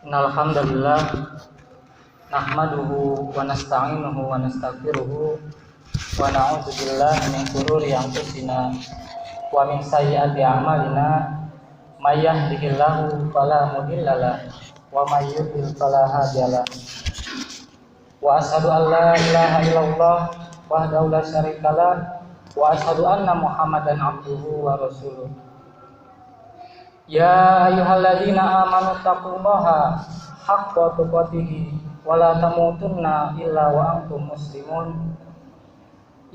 Innal hamdalillah nahmaduhu wa nasta'inuhu wa nastaghfiruhu wa na'udzu billahi min shururi anfusina wa min sayyiati a'malina may yahdihillahu fala mudhillalah wa may yudhlil fala hadiyalah. Wa asyhadu an la ilaha illallah wahdahu la syarikalah wa asyhadu anna Muhammadan abduhu wa rasuluh. Ya ayyuhalladzina amanu taqullaha haqqa tuqatih wa la tamutunna illa wa antum muslimun.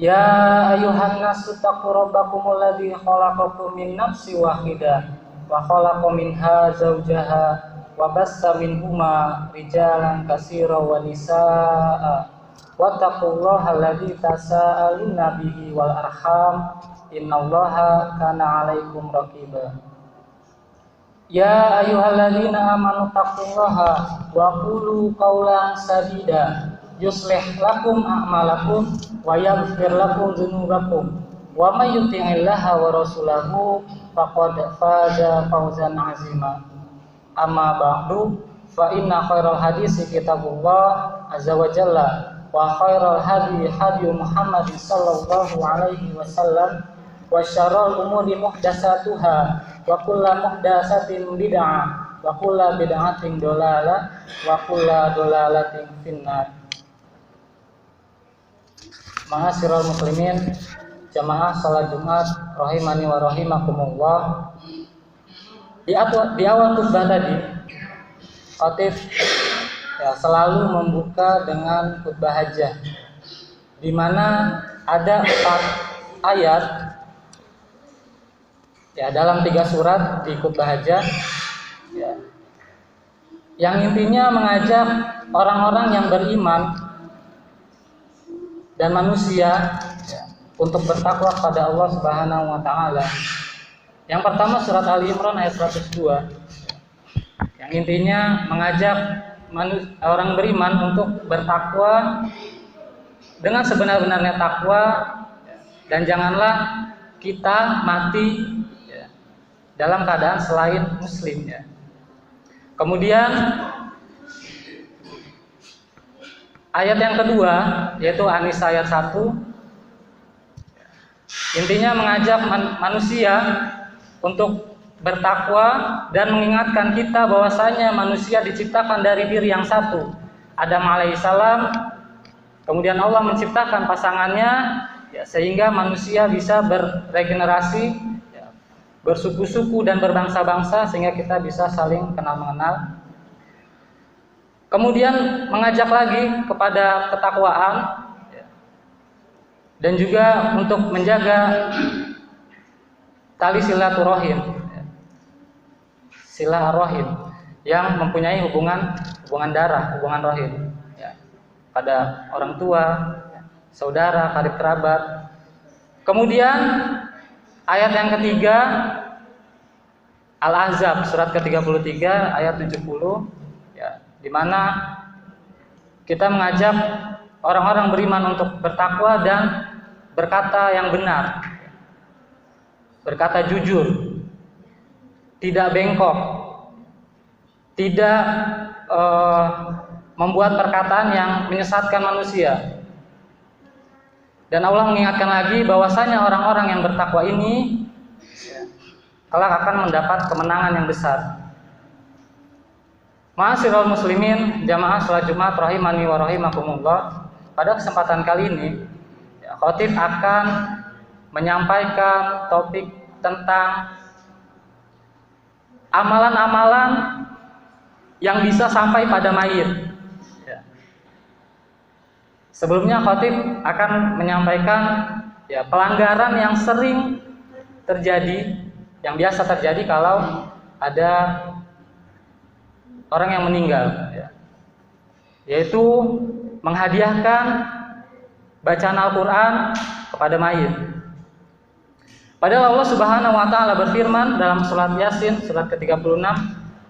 Ya ayyuhan nasu taqu rabbakumul ladzi khalaqakum min nafsin wahidah wa khalaqa minha zawjaha wa bassa minhuma rijalan katsiran wa nisaa'a wattaqullaha alladzi tasaaluna bihi wal arham innallaha kana 'alaikum raqiba. Ya ayyuhalladzina amanu taqullaha wa qulu qawlan sadida yuslih lakum a'malakum wa yaghfir lakum dzunubakum wa may yuti'illaha wa rasulahu faqad faza fawzan 'azima. Amma ba'du fa inna khairal hadisi kitabullah azza wa jalla wa khairal hadi hadi Muhammad sallallahu alaihi wasallam wa syarrul umuri muhdatsatuha wa kullu muhdatsatin bid'ah wa kullu bid'atin dolalah wa kullu dolalatin finnar. Ma'asyiral muslimin, jamaah salat Jumat rahimani wa rahimakumullah. Di awal khutbah tadi, khatib selalu membuka dengan khutbah hajah, di mana ada 4 ayat dalam 3 surat di khutbah hajah yang intinya mengajak orang-orang yang beriman dan manusia untuk bertakwa kepada Allah Subhanahu wa taala. Yang pertama surat Ali Imran ayat 102. Yang intinya mengajak orang beriman untuk bertakwa dengan sebenar-benarnya takwa, dan janganlah kita mati dalam keadaan selain muslim ya. Kemudian ayat yang kedua yaitu An-Nisa ayat 1, intinya mengajak manusia untuk bertakwa dan mengingatkan kita bahwasanya manusia diciptakan dari diri yang satu, Adam alaihissalam. Kemudian Allah menciptakan pasangannya sehingga manusia bisa beregenerasi, bersuku-suku dan berbangsa-bangsa, sehingga kita bisa saling kenal mengenal. Kemudian mengajak lagi kepada ketakwaan dan juga untuk menjaga tali silaturahim, silaturahim yang mempunyai hubungan darah, hubungan rahim pada orang tua, saudara, karib kerabat. Kemudian ayat yang ketiga Al-Ahzab surat ke-33 ayat 70 di mana kita mengajak orang-orang beriman untuk bertakwa dan berkata yang benar, berkata jujur, tidak bengkok, tidak membuat perkataan yang menyesatkan manusia. Dan Allah mengingatkan lagi bahwasanya orang-orang yang bertakwa ini kelak akan mendapat kemenangan yang besar. Ma'asyiral muslimin, jamaah salat Jumat rahimani wa rahimakumullah. Pada kesempatan kali ini khatib akan menyampaikan topik tentang amalan-amalan yang bisa sampai pada mayit. Sebelumnya khatib akan menyampaikan pelanggaran yang sering terjadi, yang biasa terjadi kalau ada orang yang meninggal, yaitu menghadiahkan bacaan Al-Quran kepada mayit. Padahal Allah Subhanahu wa taala berfirman dalam surat Yasin surat ke-36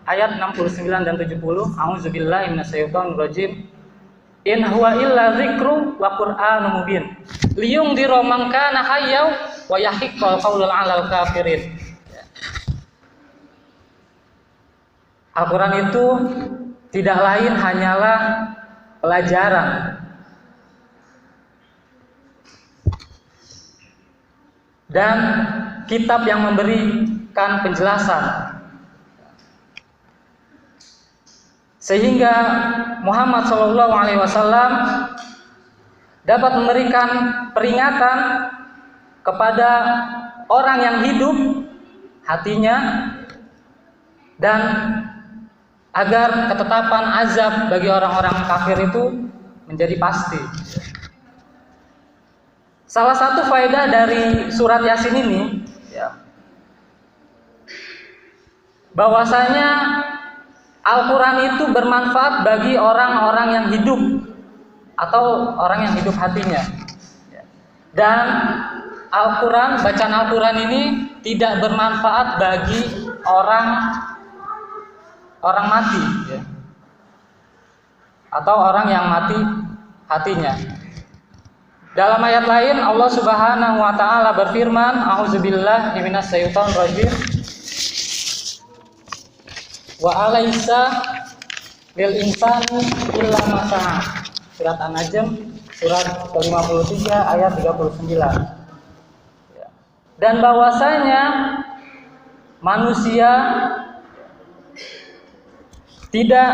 ayat 69 dan 70, A'udzubillahi minasyaitonir rajim. In huwa illa dzikru wa qur'anun mubin liyungdira man kana hayya wa yahiqqal qaulul 'alal kafirin. Al-Quran itu tidak lain hanyalah pelajaran dan kitab yang memberikan penjelasan, sehingga Muhammad SAW dapat memberikan peringatan kepada orang yang hidup hatinya, dan agar ketetapan azab bagi orang-orang kafir itu menjadi pasti. Salah satu faedah dari surat Yasin ini, bahwasanya Al-Quran itu bermanfaat bagi orang-orang yang hidup atau orang yang hidup hatinya. Dan Al-Quran, bacaan Al-Quran ini tidak bermanfaat bagi orang mati, atau orang yang mati hatinya. Dalam ayat lain Allah Subhanahu wa taala berfirman, A'udzubillahi minasyaitonir rajim. Wa alaysa lil insani illa ma sa'a. Surat An-Najm surat ke-53 ayat 39. Dan bahwasanya manusia tidak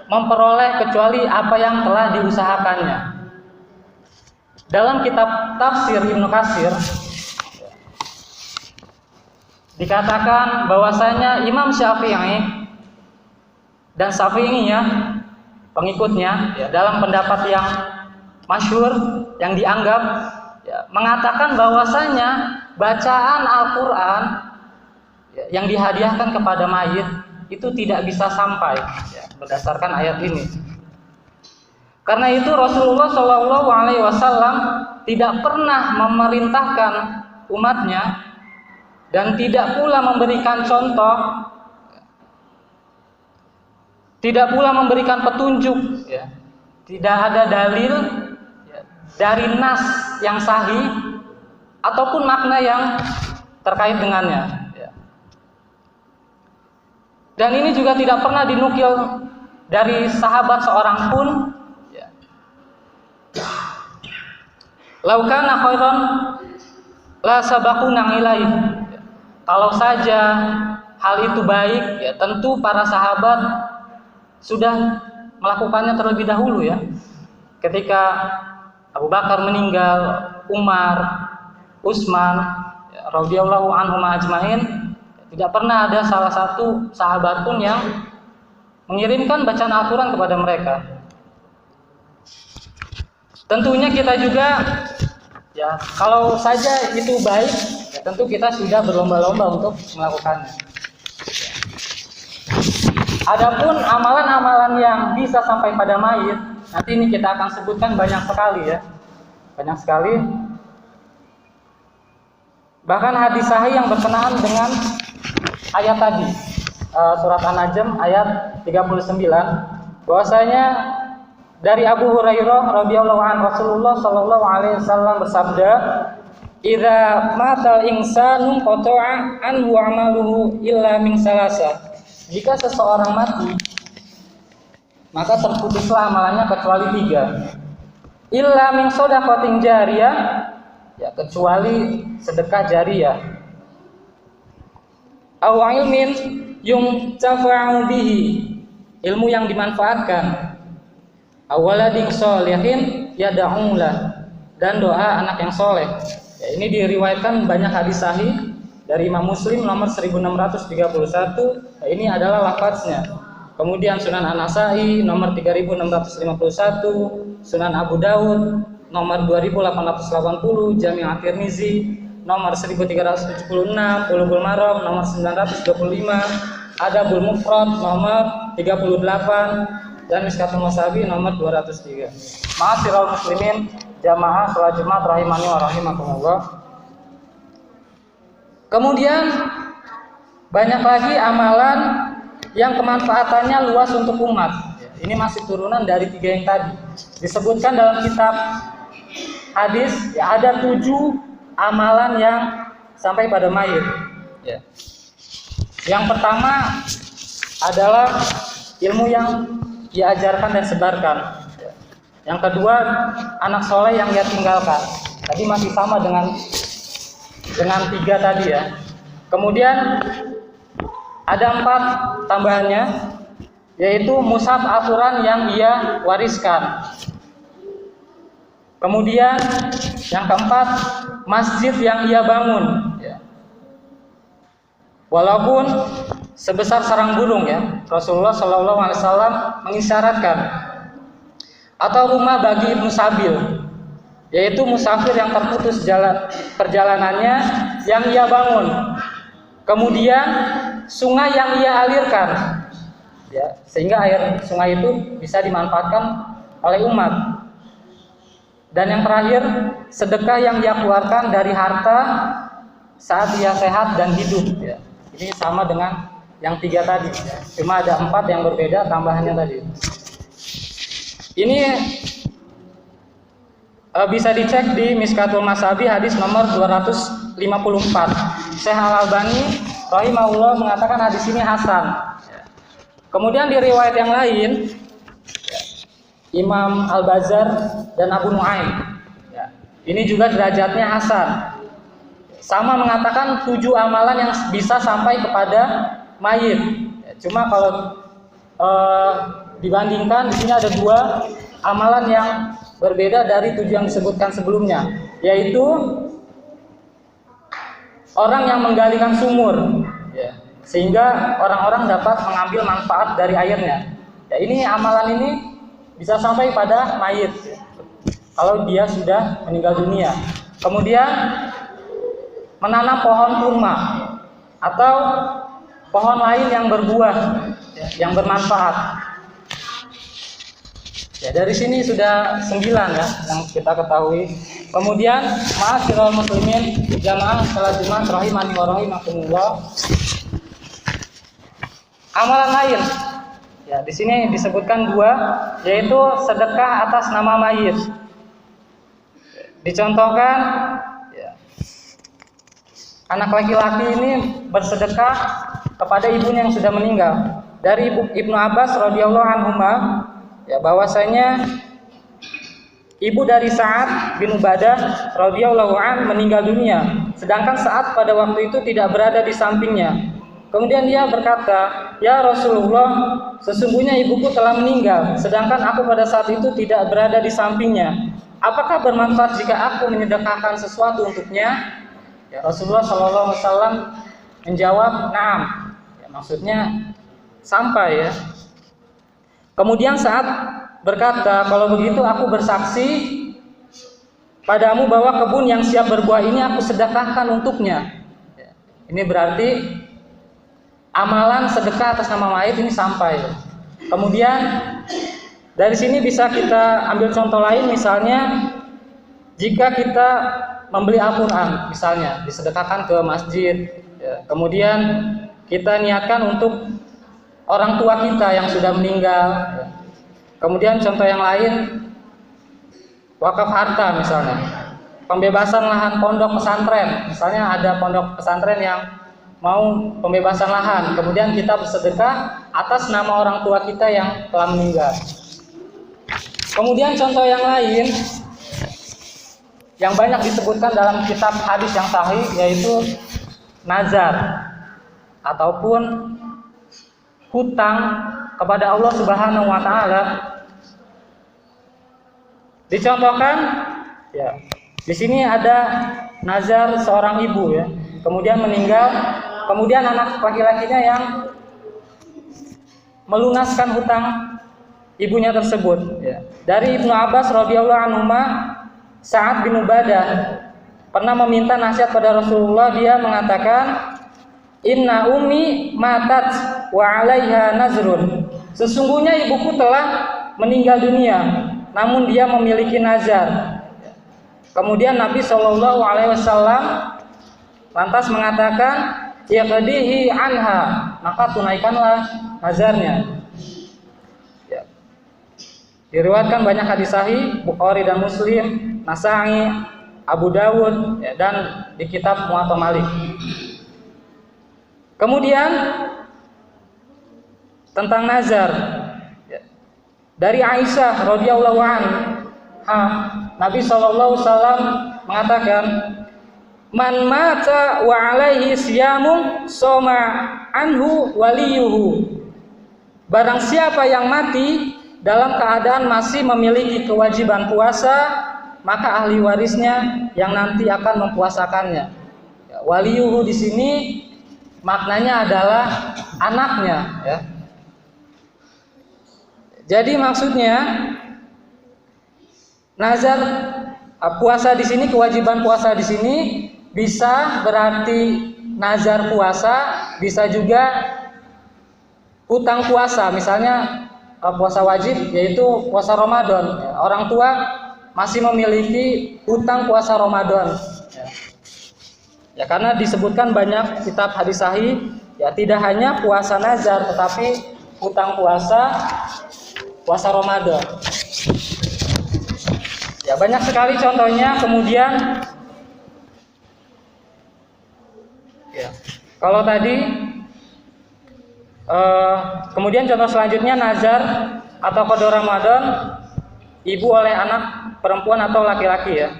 memperoleh kecuali apa yang telah diusahakannya. Dalam kitab tafsir Ibnu Katsir dikatakan bahwasanya Imam Syafi'i dan Syafi'iyah pengikutnya dalam pendapat yang masyhur yang dianggap mengatakan bahwasanya bacaan Al-Qur'an yang dihadiahkan kepada mayit itu tidak bisa sampai berdasarkan ayat ini. Karena itu Rasulullah SAW tidak pernah memerintahkan umatnya dan tidak pula memberikan contoh, tidak pula memberikan petunjuk, tidak ada dalil dari nas yang sahih ataupun makna yang terkait dengannya. Dan ini juga tidak pernah dinukil dari sahabat seorang pun. Laukana khairan la sabaquna ilaih. Kalau saja hal itu baik, tentu para sahabat sudah melakukannya terlebih dahulu Ketika Abu Bakar meninggal, Umar, Utsman radhiyallahu anhum ajmain, tidak pernah ada salah satu sahabat pun yang mengirimkan bacaan Al-Quran kepada mereka. Tentunya kita juga kalau saja itu baik, tentu kita sudah berlomba-lomba untuk melakukannya. Adapun amalan-amalan yang bisa sampai pada mayit, nanti ini kita akan sebutkan banyak sekali banyak sekali. Bahkan hadis sahih yang berkenaan dengan ayat tadi, surat An-Najm ayat 39, bahwasanya dari Abu Hurairah radhiyallahu anhu Rasulullah sallallahu alaihi wasallam bersabda, "Idza matal insanu qata'a anhu amaluhu illa min salasa." Jika seseorang mati, maka terputuslah amalannya kecuali 3. Illa min shadaqatin jariyah, kecuali sedekah jariyah. Aw ilmin yuntafa'u bihi, ilmu yang dimanfaatkan. Awaladin sholihin yad'ulah, dan doa anak yang soleh. Ini diriwayatkan banyak hadis sahih dari Imam Muslim nomor 1631. Ini adalah lafaznya. Kemudian Sunan An-Nasa'i nomor 3651, Sunan Abu Daud nomor 2880, Jami' At-Tirmizi nomor 1376, Bulughul Maram nomor 925, Adabul Mufrad nomor 38, dan Miskatul Masabi nomor 203. Ma'asyiral muslimin, jamaah salat Jumat rahimani wa rahimakumullah. Kemudian banyak lagi amalan yang kemanfaatannya luas untuk umat. Ini masih turunan dari 3 yang tadi. Disebutkan dalam kitab hadis ada 7 amalan yang sampai pada mayit. Yang pertama adalah ilmu yang ia ajarkan dan sebarkan. Yang kedua, anak soleh yang ia tinggalkan. Tadi masih sama dengan 3 tadi ya. Kemudian ada 4 tambahannya, yaitu mushaf Al-Quran yang ia wariskan. Kemudian yang keempat, masjid yang ia bangun. Walaupun sebesar sarang burung ya, Rasulullah Shallallahu Alaihi Wasallam mengisyaratkan. Atau rumah bagi Ibnu Sabil, yaitu musafir yang terputus perjalanannya yang ia bangun. Kemudian sungai yang ia alirkan, ya, sehingga air sungai itu bisa dimanfaatkan oleh umat. Dan yang terakhir, sedekah yang ia keluarkan dari harta saat ia sehat dan hidup. Ya. Ini sama dengan yang 3 tadi, ya. Cuma ada 4 yang berbeda tambahannya tadi. Ini bisa dicek di Miskatul Masabi hadis nomor 254. Syekh Al-Albani rahimahullah mengatakan hadis ini hasan. Kemudian di riwayat yang lain, Imam Al-Bazzar dan Abu Nuaim, ini juga derajatnya hasan. Sama mengatakan 7 amalan yang bisa sampai kepada mayit. Cuma kalau dibandingkan di sini ada 2 amalan yang berbeda dari 7 yang disebutkan sebelumnya, yaitu orang yang menggalikan sumur, ya, sehingga orang-orang dapat mengambil manfaat dari airnya. Ya, ini amalan ini bisa sampai pada mayit, ya, kalau dia sudah meninggal dunia. Kemudian menanam pohon kurma atau pohon lain yang berbuah, ya, yang bermanfaat. Ya, dari sini sudah 9 ya yang kita ketahui. Kemudian ma'asyiral muslimin jamaah salat Jumat rahimani wa rahimakumullah. Amalan lain. Ya, di sini disebutkan 2, yaitu sedekah atas nama mayit. Dicontohkan, ya, anak laki-laki ini bersedekah kepada ibunya yang sudah meninggal. Dari Ibnu Abbas radhiyallahu anhuma, ya, bahwasanya ibu dari Sa'ad bin Ubadah radhiyallahu an meninggal dunia, sedangkan Sa'ad pada waktu itu tidak berada di sampingnya. Kemudian dia berkata, "Ya Rasulullah, sesungguhnya ibuku telah meninggal, sedangkan aku pada saat itu tidak berada di sampingnya. Apakah bermanfaat jika aku menyedekahkan sesuatu untuknya?" Ya, Rasulullah Shallallahu Alaihi Wasallam menjawab, "Naam." Ya, maksudnya sampai ya. Kemudian Sa'ad berkata, "Kalau begitu aku bersaksi padamu bahwa kebun yang siap berbuah ini aku sedekahkan untuknya." Ya, ini berarti amalan sedekah atas nama mayit ini sampai. Kemudian dari sini bisa kita ambil contoh lain, misalnya jika kita membeli Al-Quran, misalnya disedekahkan ke masjid, ya, kemudian kita niatkan untuk orang tua kita yang sudah meninggal, ya. Kemudian contoh yang lain, wakaf harta misalnya, pembebasan lahan pondok pesantren, misalnya ada pondok pesantren yang mau pembebasan lahan, kemudian kita bersedekah atas nama orang tua kita yang telah meninggal. Kemudian contoh yang lain yang banyak disebutkan dalam kitab hadis yang sahih, yaitu nazar ataupun hutang kepada Allah Subhanahu wa taala. Dicontohkan, ya, di sini ada nazar seorang ibu, ya, kemudian meninggal, kemudian anak laki-lakinya yang melunaskan hutang ibunya tersebut. Ya. Dari Ibnu Abbas radhiyallahu anhu, Sa'ad bin Ubadah pernah meminta nasihat pada Rasulullah. Dia mengatakan, "Inna ummi matat wa 'alaiha nazrun." Sesungguhnya ibuku telah meninggal dunia, namun dia memiliki nazar. Kemudian Nabi Shallallahu Alaihi Wasallam lantas mengatakan, "Iqdihi anha," maka tunaikanlah nazarnya. Ya. Diriwayatkan banyak hadis sahih, Bukhari dan Muslim, Nasa'i, Abu Dawud, ya, dan di kitab Muwatta Malik. Kemudian tentang nazar. Dari Aisyah radhiyallahu anha, Nabi sallallahu alaihi wasallam mengatakan, "Man mata wa alaihi siyamun soma anhu waliyuhu." Barang siapa yang mati dalam keadaan masih memiliki kewajiban puasa, maka ahli warisnya yang nanti akan mempuasakannya. Waliyuhu di sini maknanya adalah anaknya, ya. Jadi maksudnya nazar puasa di sini, kewajiban puasa di sini bisa berarti nazar puasa, bisa juga hutang puasa. Misalnya puasa wajib yaitu puasa Ramadan. Orang tua masih memiliki hutang puasa Ramadan. Ya, karena disebutkan banyak kitab hadis sahih, ya tidak hanya puasa nazar tetapi hutang puasa Ramadan. Ya, banyak sekali contohnya. Kemudian ya, kalau tadi kemudian contoh selanjutnya nazar atau qada Ramadan ibu oleh anak perempuan atau laki-laki, ya.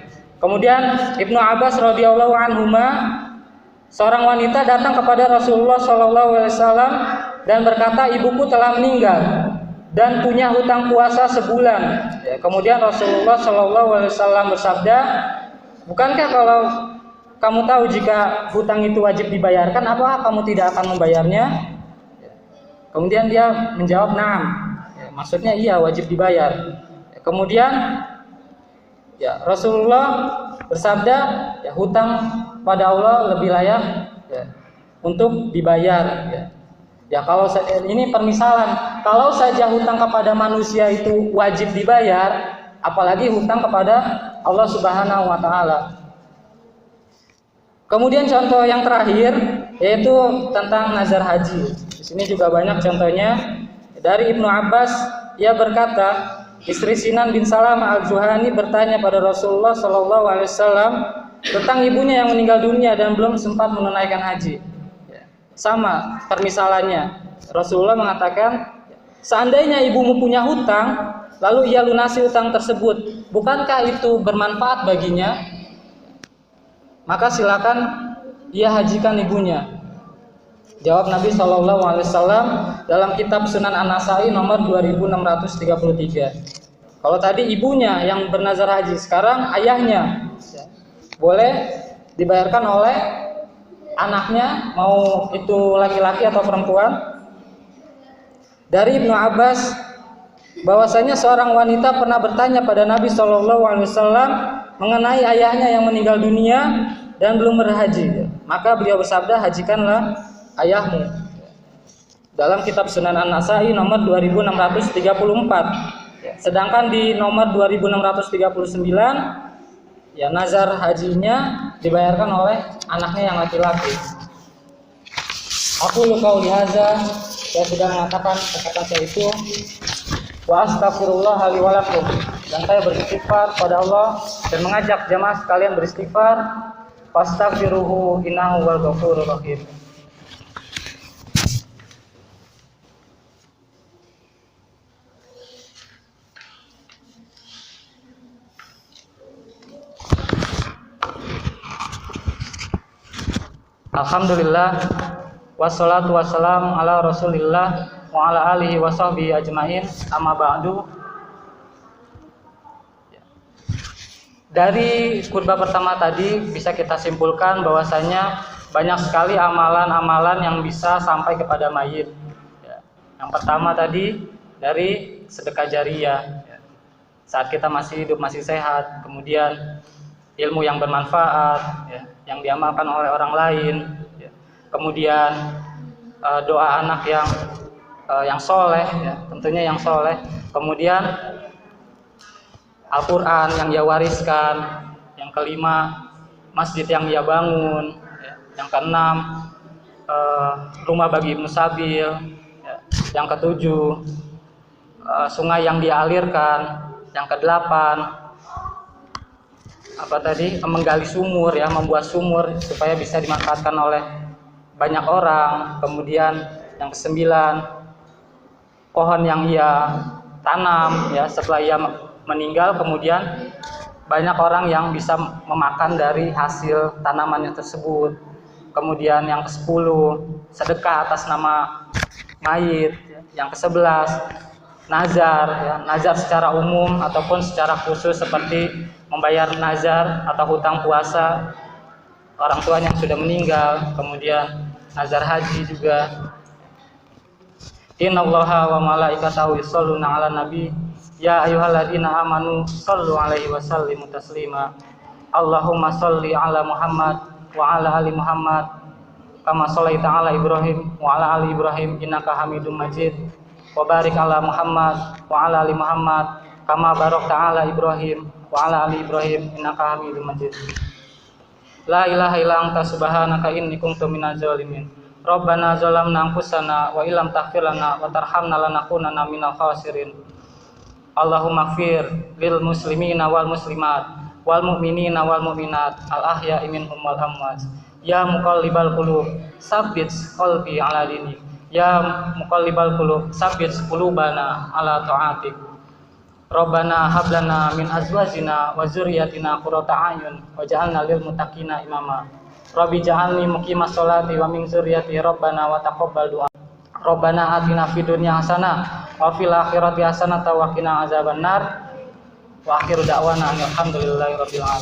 Kemudian Ibnu Abbas radhiyallahu anhuma, seorang wanita datang kepada Rasulullah sallallahu alaihi wasallam dan berkata, ibuku telah meninggal dan punya hutang puasa sebulan. Ya, kemudian Rasulullah sallallahu alaihi wasallam bersabda, bukankah kalau kamu tahu jika hutang itu wajib dibayarkan, apakah kamu tidak akan membayarnya? Kemudian dia menjawab, "Na'am." Ya, maksudnya iya, wajib dibayar. Ya, kemudian ya, Rasulullah bersabda, ya, hutang pada Allah lebih layak, ya, untuk dibayar. Ya. Ya, kalau ini permisalan, kalau saja hutang kepada manusia itu wajib dibayar, apalagi hutang kepada Allah Subhanahu wa taala. Kemudian contoh yang terakhir yaitu tentang nazar haji. Di sini juga banyak contohnya. Dari Ibnu Abbas, ia berkata, istri Sinan bin Salam al-Juhani bertanya pada Rasulullah sallallahu alaihi wasallam tentang ibunya yang meninggal dunia dan belum sempat menunaikan haji. Sama permisalannya. Rasulullah mengatakan, seandainya ibumu punya hutang, lalu ia lunasi hutang tersebut, bukankah itu bermanfaat baginya? Maka silakan ia hajikan ibunya. Jawab Nabi Shallallahu Alaihi Wasallam dalam kitab Sunan An-Nasai nomor 2633. Kalau tadi ibunya yang bernazar haji, sekarang ayahnya, boleh dibayarkan oleh anaknya, mau itu laki-laki atau perempuan. Dari Ibnu Abbas bahwasanya seorang wanita pernah bertanya pada Nabi Shallallahu Alaihi Wasallam mengenai ayahnya yang meninggal dunia dan belum berhaji. Maka beliau bersabda, hajikanlah ayahmu. Dalam kitab Sunan An-Nasai nomor 2634. Sedangkan di nomor 2639, ya, nazar hajinya dibayarkan oleh anaknya yang laki-laki. Aku qauli hadza, saya sudah mengatakan perkataan saya itu. Wa astaghfirullah li wa lakum, dan saya beristighfar pada Allah dan mengajak jamaah sekalian beristighfar. Fastaghfiruhu innahu wal ghafurur rahim. Alhamdulillah, wassalatu wassalamu ala Rasulillah wa ala alihi wa sahbihi ajmain, amma ba'du. Dari khutbah pertama tadi bisa kita simpulkan bahwasanya banyak sekali amalan-amalan yang bisa sampai kepada mayit. Yang pertama tadi dari sedekah jariyah, saat kita masih hidup, masih sehat. Kemudian ilmu yang bermanfaat, yang diamalkan oleh orang lain. Kemudian doa anak yang soleh, tentunya yang soleh. Kemudian Al-Quran yang dia wariskan. Yang kelima, masjid yang dia bangun. Yang keenam, rumah bagi Ibnu Sabil. Yang ketujuh, sungai yang dia alirkan. Yang kedelapan, menggali sumur, membuat sumur supaya bisa dimanfaatkan oleh banyak orang. Kemudian yang kesembilan, pohon yang ia tanam ya setelah ia meninggal, kemudian banyak orang yang bisa memakan dari hasil tanamannya tersebut. Kemudian yang ke-10, sedekah atas nama mayit. Yang ke-11, nazar ya, nazar secara umum ataupun secara khusus seperti membayar nazar atau hutang puasa orang tua yang sudah meninggal. Kemudian nazar haji juga. Innallaha wa malaikatahu yusholluna 'alan nabi ya ayyuhalladzina amanu shollu 'alaihi wa sallimu taslima. Allahumma sholli 'ala Muhammad wa 'ala ali Muhammad kama shallaita 'ala Ibrahim wa 'ala ali Ibrahim innaka Hamidum Majid. Wa barik 'ala Muhammad wa 'ala ali Muhammad kama barakta 'ala Ibrahim wa 'ala ali Ibrahim innaka Hamidum Majid. La ilaha illa anta subhanaka inni kuntu minaz zalimin. Rabbana zalamna anfusana wa illam taghfir lana wa tarhamna lanakunanna minal khasirin. Allahumma ighfir lil muslimina wal muslimat wal mu'minina wal mu'minat al ahya'i minhum wal amwat. Ya muqallibal qulub tsabbit qalbi ala dinik. Ya muqallibal qulub tsabbit qulubana ala ta'atik. Rabbana hab lana min azwajina wa dzurriyyatina qurrata a'yun waj'alna lil muttaqina imama. Rabbi ja'alni muqimas sholati wa min dzurriyyati rabbana wa taqabbal du'a. Rabbana atina fid dunya hasanah wa fil akhirati hasanah wa qina azabannar. Wa akhiru da'wana alhamdulillahi rabbil alamin.